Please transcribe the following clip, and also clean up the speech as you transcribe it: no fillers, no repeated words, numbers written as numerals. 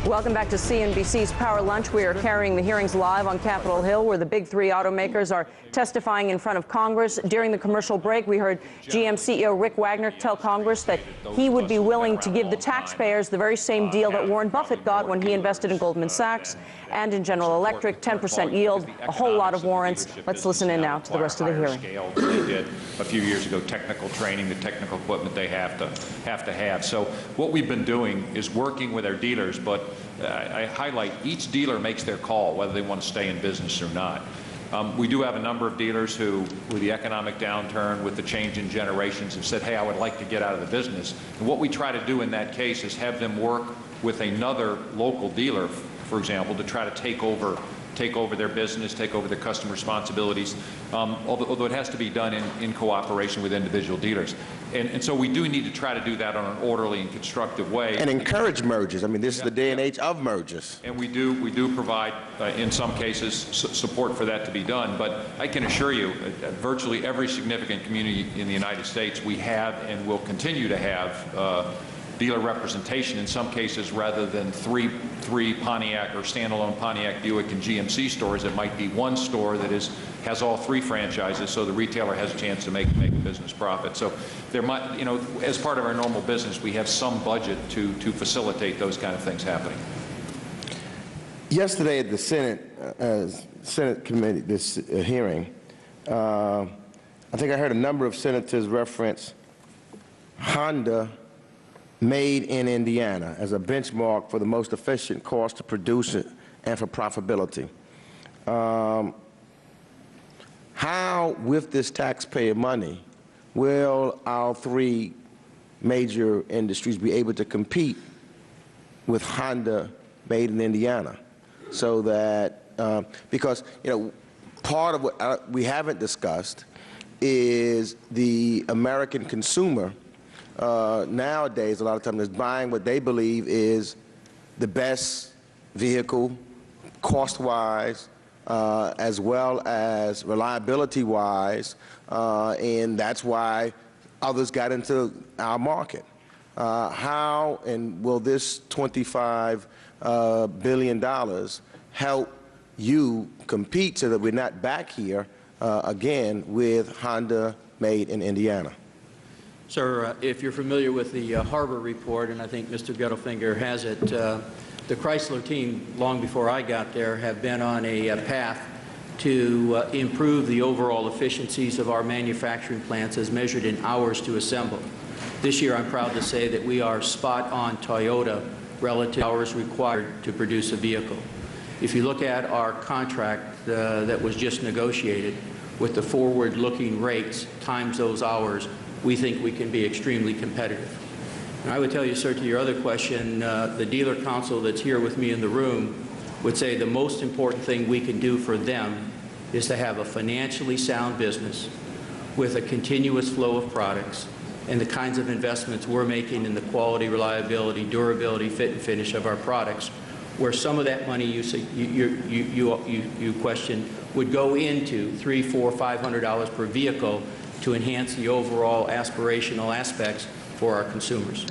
Welcome back to CNBC's Power Lunch. We are carrying the hearings live on Capitol Hill, where the big three automakers are testifying in front of Congress. During the commercial break, we heard GM CEO Rick Wagner tell Congress that he would be willing to give the taxpayers the very same deal that Warren Buffett got when he invested in Goldman Sachs and in General Electric, 10% yield, a whole lot of warrants. Let's listen in now to the rest of the hearing. They did a few years ago, technical training, the technical equipment they have to have. So what we've been doing is working with our dealers, but I highlight each dealer makes their call whether they want to stay in business or not. We do have a number of dealers who, with the economic downturn, with the change in generations, have said, hey, I would like to get out of the business. And what we try to do in that case is have them work with another local dealer, for example, to try to take over their business, take over their customer responsibilities, although it has to be done in cooperation with individual dealers. And so we do need to try to do that on an orderly and constructive way. And encourage mergers. I mean, this is the day and age of mergers. And we do provide, in some cases, support for that to be done. But I can assure you, virtually every significant community in the United States, we have and will continue to have dealer representation in some cases, rather than three Pontiac or standalone Pontiac, Buick, and GMC stores. It might be one store that has all three franchises, so the retailer has a chance to make a business profit. So there might, as part of our normal business, we have some budget to facilitate those kind of things happening. Yesterday at the Senate committee, this hearing, I think I heard a number of senators reference Honda made in Indiana as a benchmark for the most efficient cost to produce it and for profitability. How, with this taxpayer money, will our three major industries be able to compete with Honda made in Indiana? So that, because, part of what we haven't discussed is the American consumer nowadays, a lot of times, is buying what they believe is the best vehicle, cost-wise, as well as reliability-wise, and that's why others got into our market. How and will this $25 billion help you compete so that we're not back here again with Honda made in Indiana? Sir, if you're familiar with the Harbor report, and I think Mr. Gettelfinger has it, the Chrysler team, long before I got there, have been on a path to improve the overall efficiencies of our manufacturing plants as measured in hours to assemble. This year, I'm proud to say that we are spot on Toyota relative to hours required to produce a vehicle. If you look at our contract that was just negotiated, with the forward-looking rates times those hours, we think we can be extremely competitive. And I would tell you, sir, to your other question, the dealer council that's here with me in the room would say the most important thing we can do for them is to have a financially sound business with a continuous flow of products and the kinds of investments we're making in the quality, reliability, durability, fit and finish of our products, where some of that money you question would go into $300, $400, $500 per vehicle to enhance the overall aspirational aspects for our consumers.